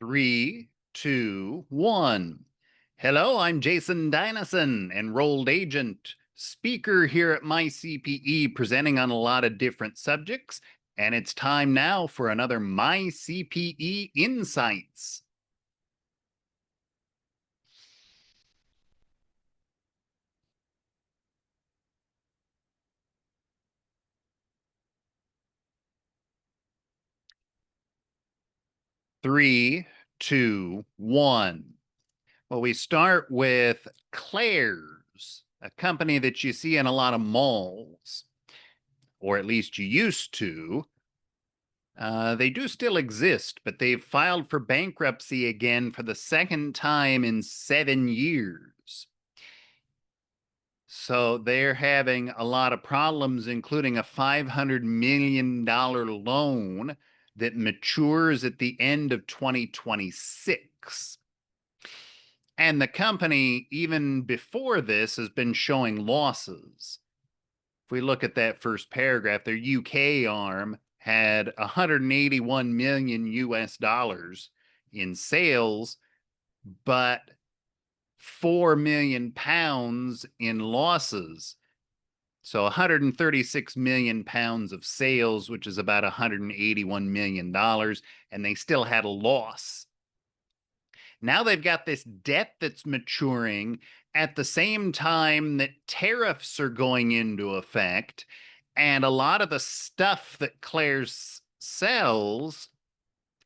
Three, two, one. Hello, I'm Jason Dynison, enrolled agent, speaker here at MyCPE, presenting on a lot of different subjects. And it's time now for another MyCPE Insights. Three, two, one. Well, we start with Claire's, a company that you see in a lot of malls, or at least you used to. They do still exist, but they've filed for bankruptcy again for the second time in 7 years. So they're having a lot of problems, including a $500 million loan that matures at the end of 2026. And the company, even before this, has been showing losses. If we look at that first paragraph, their UK arm had 181 million US dollars in sales, but 4 million pounds in losses. So 136 million pounds of sales, which is about 181 million dollars, and they still had a loss. Now they've got this debt that's maturing at the same time that tariffs are going into effect. And a lot of the stuff that Claire's sells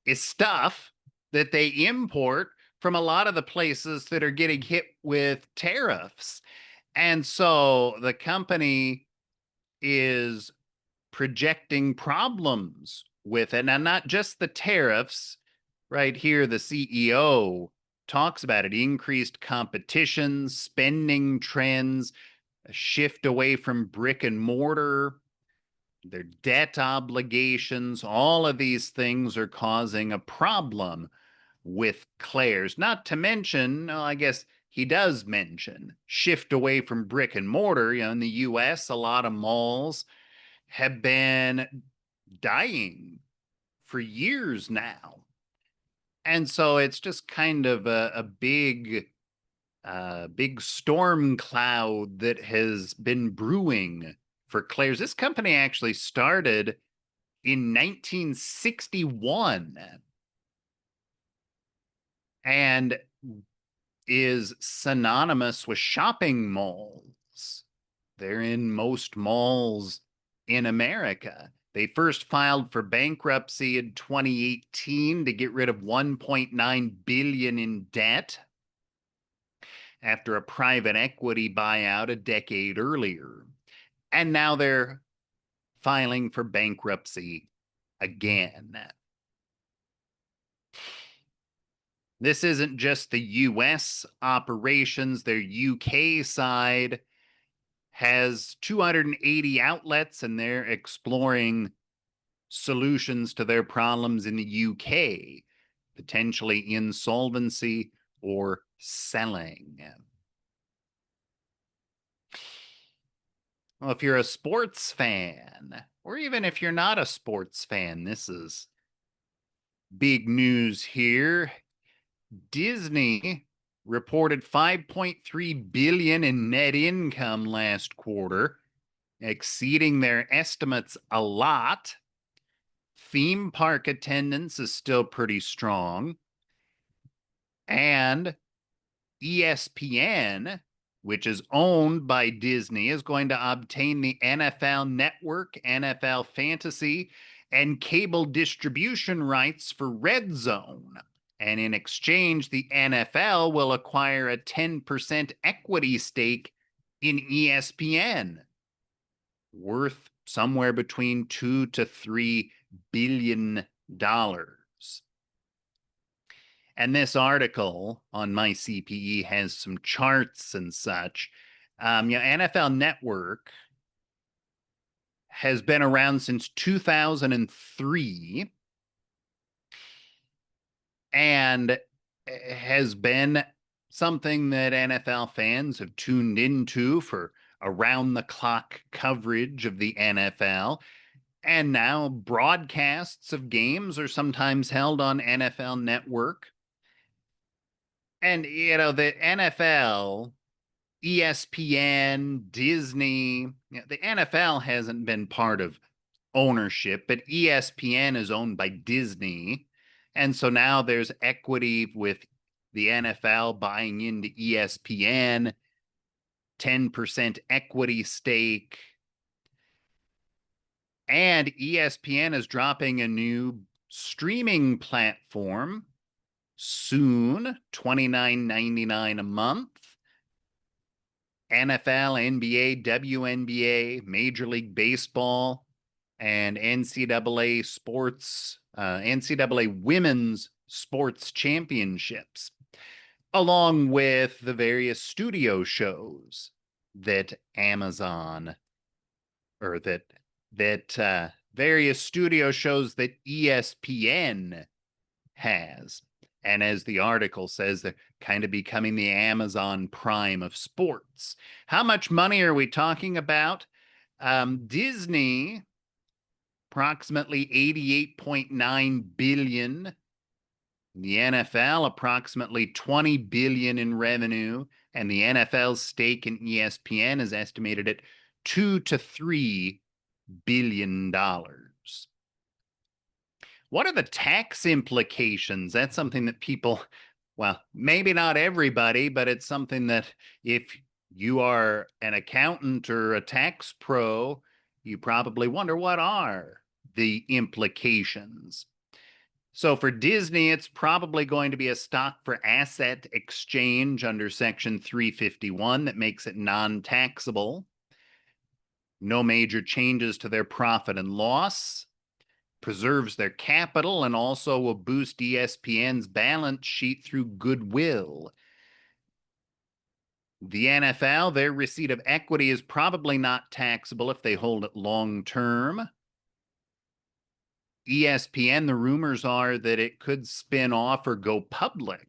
is stuff that they import from a lot of the places that are getting hit with tariffs. And so the company is projecting problems with it. And not just the tariffs. Right here, the CEO talks about it: increased competition, spending trends, a shift away from brick and mortar, their debt obligations. All of these things are causing a problem with Claire's. Not to mention, I guess he does mention shift away from brick and mortar. In the US, a lot of malls have been dying for years now. And so it's just kind of a big storm cloud that has been brewing for Claire's. This company actually started in 1961 and is synonymous with shopping malls. They're in most malls in America. They first filed for bankruptcy in 2018 to get rid of 1.9 billion in debt after a private equity buyout a decade earlier. And now they're filing for bankruptcy again. This isn't just the US operations. Their UK side has 280 outlets, and they're exploring solutions to their problems in the UK, potentially insolvency or selling. Well, if you're a sports fan, or even if you're not a sports fan, this is big news here. Disney reported 5.3 billion in net income last quarter, exceeding their estimates a lot. Theme park attendance is still pretty strong. And ESPN, which is owned by Disney, is going to obtain the NFL Network, NFL Fantasy, and cable distribution rights for Red Zone. And in exchange, the NFL will acquire a 10% equity stake in ESPN, worth somewhere between $2 to $3 billion. And this article on MyCPE has some charts and such. NFL Network has been around since 2003 and has been something that NFL fans have tuned into for around-the-clock coverage of the NFL. And now broadcasts of games are sometimes held on NFL Network. And, the NFL, ESPN, Disney, the NFL hasn't been part of ownership, but ESPN is owned by Disney. And so now there's equity with the NFL buying into ESPN, 10% equity stake. And ESPN is dropping a new streaming platform soon, $29.99 a month. NFL, NBA, WNBA, Major League Baseball, and NCAA sports, NCAA women's sports championships, along with the various studio shows that Amazon or that various studio shows that ESPN has. And as the article says, they're kind of becoming the Amazon Prime of sports. How much money are we talking about? Disney, approximately 88.9 billion. The NFL, approximately 20 billion in revenue, and the NFL's stake in ESPN is estimated at $2 to $3 billion. What are the tax implications? That's something that people, well, maybe not everybody, but it's something that if you are an accountant or a tax pro, you probably wonder what are the implications. So for Disney, it's probably going to be a stock for asset exchange under Section 351 that makes it non-taxable. No major changes to their profit and loss. Preserves their capital and also will boost ESPN's balance sheet through goodwill. The NFL, their receipt of equity is probably not taxable if they hold it long term. ESPN, the rumors are that it could spin off or go public.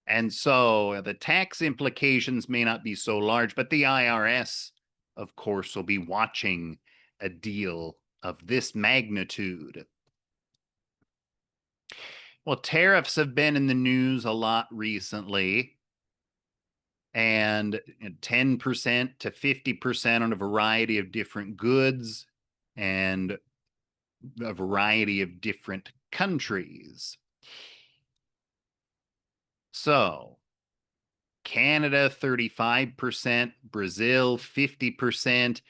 And so the tax implications may not be so large, but the IRS, of course, will be watching a deal of this magnitude. Well, tariffs have been in the news a lot recently, and 10% to 50% on a variety of different goods and a variety of different countries. So, Canada 35%, Brazil 50%,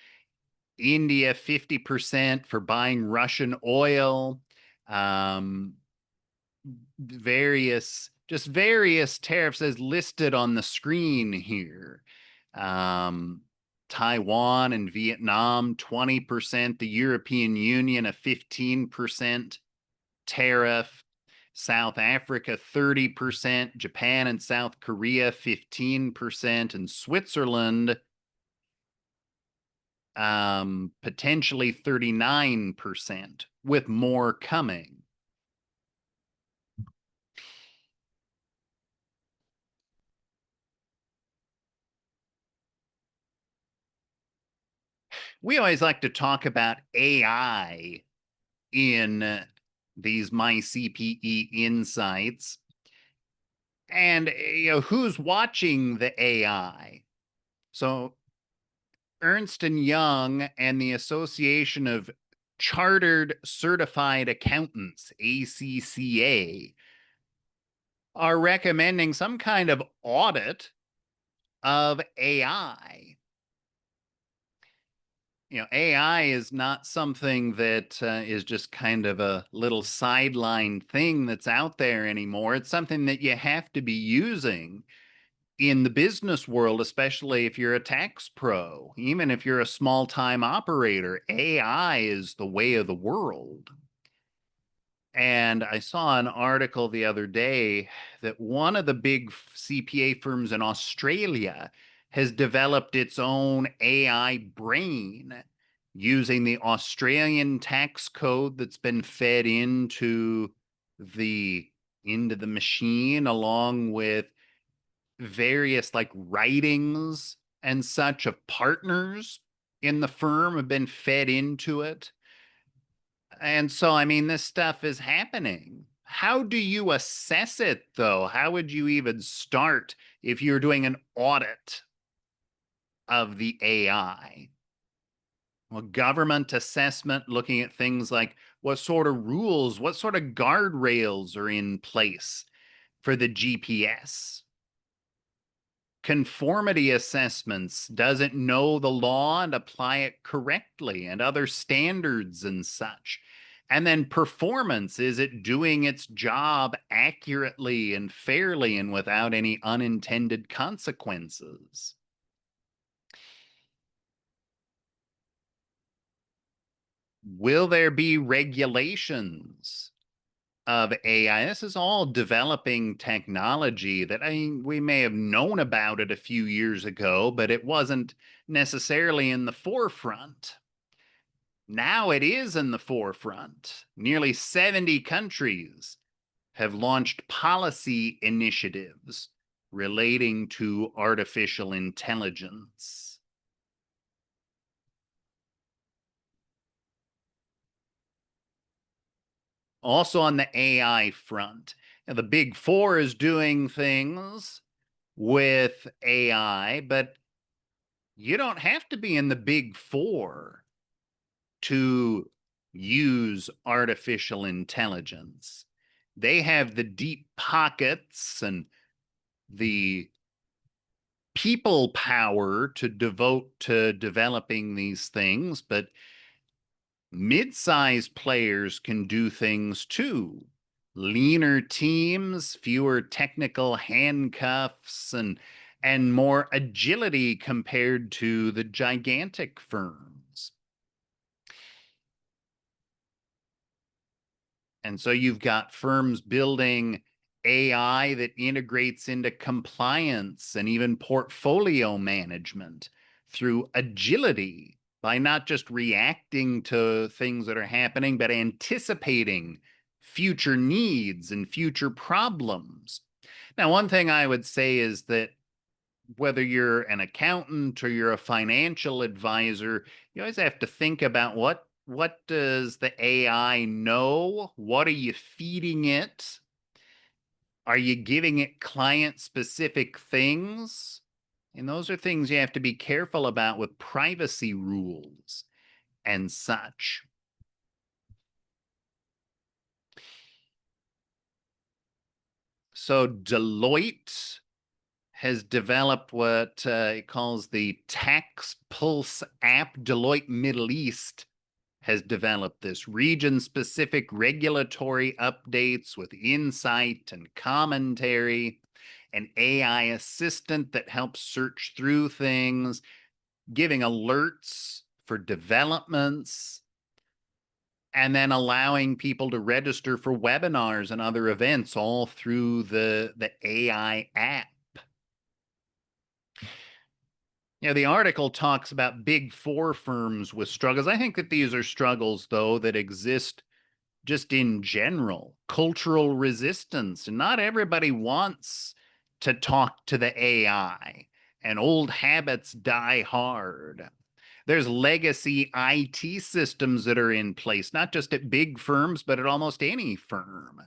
India 50% for buying Russian oil. Various tariffs as listed on the screen here. Taiwan and Vietnam 20%, the European Union a 15% tariff, South Africa 30%, Japan and South Korea 15%, and Switzerland potentially 39%, with more coming. We always like to talk about AI in these MyCPE insights. And who's watching the AI? So Ernst & Young and the Association of Chartered Certified Accountants, ACCA, are recommending some kind of audit of AI. AI is not something that is just kind of a little sideline thing that's out there anymore. It's something that you have to be using in the business world, especially if you're a tax pro. Even if you're a small-time operator, AI is the way of the world. And I saw an article the other day that one of the big CPA firms in Australia has developed its own AI brain using the Australian tax code that's been fed into the machine, along with various like writings and such of partners in the firm have been fed into it. And so, I mean, this stuff is happening. How do you assess it, though? How would you even start if you're doing an audit of the AI? Well, government assessment, looking at things like what sort of rules, what sort of guardrails are in place for the GPS. Conformity assessments, does it know the law and apply it correctly, and other standards and such? And then performance, is it doing its job accurately and fairly and without any unintended consequences? Will there be regulations of AI? This is all developing technology that, I mean, we may have known about it a few years ago, but it wasn't necessarily in the forefront. Now it is in the forefront. Nearly 70 countries have launched policy initiatives relating to artificial intelligence. Also on the AI front, the big four is doing things with AI, but you don't have to be in the big four to use artificial intelligence. They have the deep pockets and the people power to devote to developing these things, but mid-sized players can do things too. Leaner teams, fewer technical handcuffs, and more agility compared to the gigantic firms. And so you've got firms building AI that integrates into compliance and even portfolio management through agility, by not just reacting to things that are happening, but anticipating future needs and future problems. Now, one thing I would say is that whether you're an accountant or you're a financial advisor, you always have to think about what does the AI know? What are you feeding it? Are you giving it client specific things? And those are things you have to be careful about with privacy rules and such. So Deloitte has developed what it calls the Tax Pulse app. Deloitte Middle East has developed this region-specific regulatory updates with insight and commentary, an AI assistant that helps search through things, giving alerts for developments, and then allowing people to register for webinars and other events all through the AI app. You know, the article talks about big four firms with struggles. I think that these are struggles, though, that exist just in general. Cultural resistance. And not everybody wants to talk to the AI, and old habits die hard. There's legacy IT systems that are in place, not just at big firms, but at almost any firm.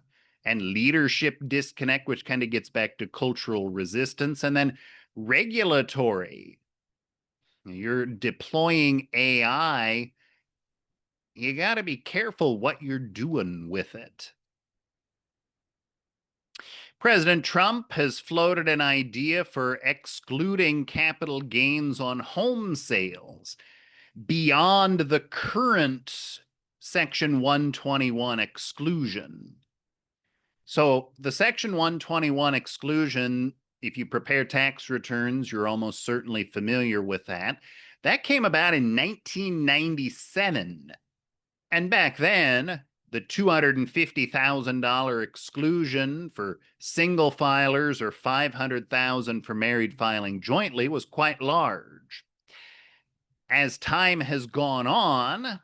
And leadership disconnect, which kind of gets back to cultural resistance. And then regulatory. You're deploying AI, you got to be careful what you're doing with it. President Trump has floated an idea for excluding capital gains on home sales beyond the current Section 121 exclusion. So the Section 121 exclusion, if you prepare tax returns, you're almost certainly familiar with that. That came about in 1997. And back then, the $250,000 exclusion for single filers or $500,000 for married filing jointly was quite large. As time has gone on,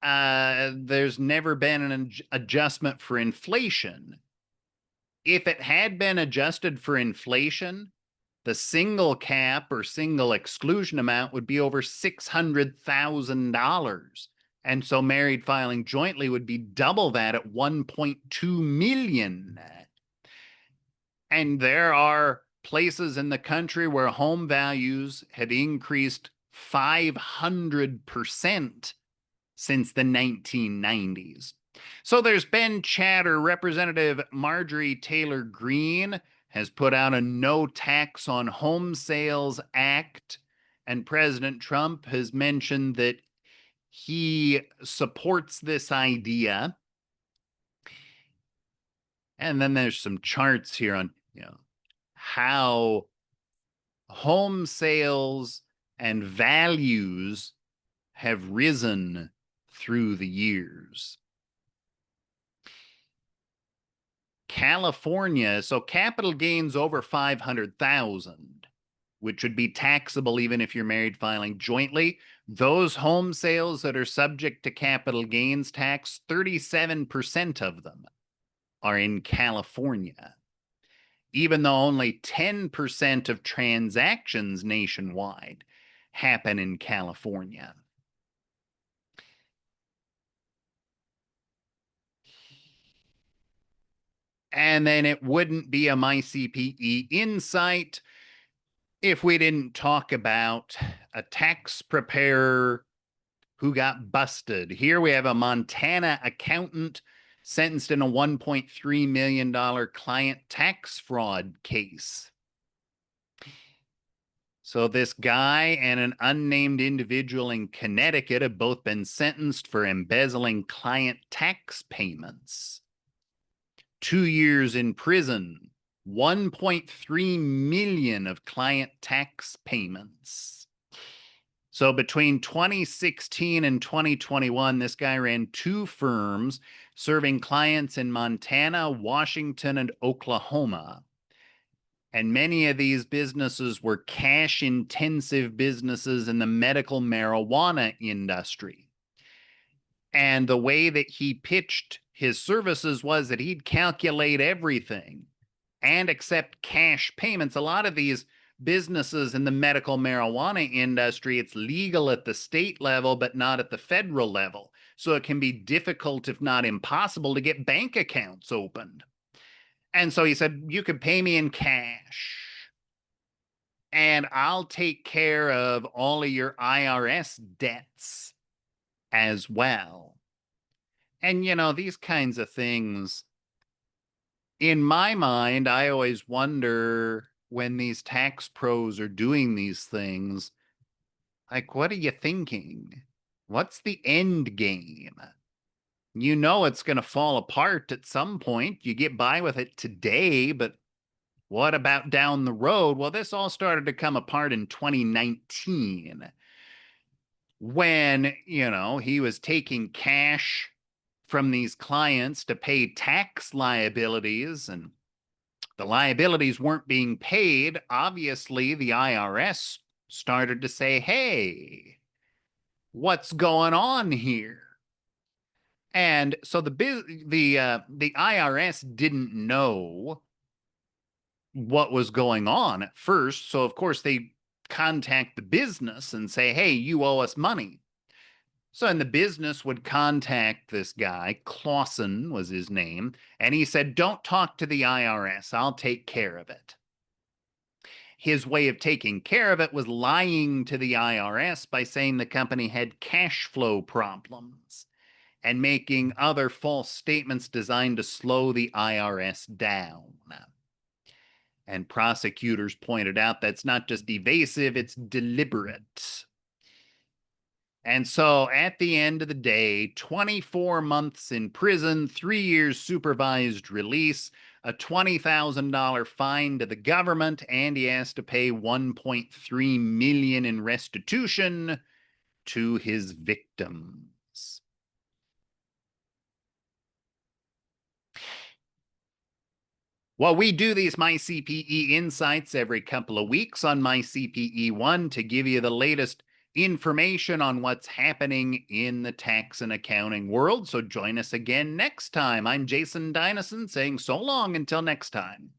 there's never been an adjustment for inflation. If it had been adjusted for inflation, The single cap or single exclusion amount would be over $600,000. And so married filing jointly would be double that at 1.2 million. And there are places in the country where home values have increased 500% since the 1990s. So there's been chatter. Representative Marjorie Taylor Greene has put out a no tax on home sales act, and President Trump has mentioned that he supports this idea. And then there's some charts here on, how home sales and values have risen through the years. California, so capital gains over 500,000, which would be taxable even if you're married filing jointly. Those home sales that are subject to capital gains tax, 37% of them are in California, even though only 10% of transactions nationwide happen in California. And then it wouldn't be a MyCPE Insight if we didn't talk about a tax preparer who got busted. Here we have a Montana accountant sentenced in a $1.3 million client tax fraud case. So this guy and an unnamed individual in Connecticut have both been sentenced for embezzling client tax payments. 2 years in prison, 1.3 million of client tax payments. So between 2016 and 2021, this guy ran 2 firms serving clients in Montana, Washington, and Oklahoma. And many of these businesses were cash-intensive businesses in the medical marijuana industry. And the way that he pitched his services was that he'd calculate everything and accept cash payments. A lot of these businesses in the medical marijuana industry, it's legal at the state level, but not at the federal level. So it can be difficult, if not impossible, to get bank accounts opened. And so he said, you could pay me in cash and I'll take care of all of your IRS debts as well. And, these kinds of things, in my mind, I always wonder when these tax pros are doing these things, like, what are you thinking? What's the end game? It's going to fall apart at some point. You get by with it today, but what about down the road? Well, this all started to come apart in 2019 when, he was taking cash from these clients to pay tax liabilities, and the liabilities weren't being paid. Obviously, the IRS started to say, hey, what's going on here? And so the IRS didn't know what was going on at first. So, of course, they contact the business and say, hey, you owe us money. So, and the business would contact this guy, Clausen was his name, and he said, don't talk to the IRS. I'll take care of it. His way of taking care of it was lying to the IRS by saying the company had cash flow problems and making other false statements designed to slow the IRS down. And prosecutors pointed out that's not just evasive, it's deliberate. And so at the end of the day, 24 months in prison, 3 years supervised release, a $20,000 fine to the government, and he has to pay $1.3 million in restitution to his victims. Well, we do these MyCPE Insights every couple of weeks on MyCPE One to give you the latest information on what's happening in the tax and accounting world. So join us again next time. I'm Jason Dynison saying so long until next time.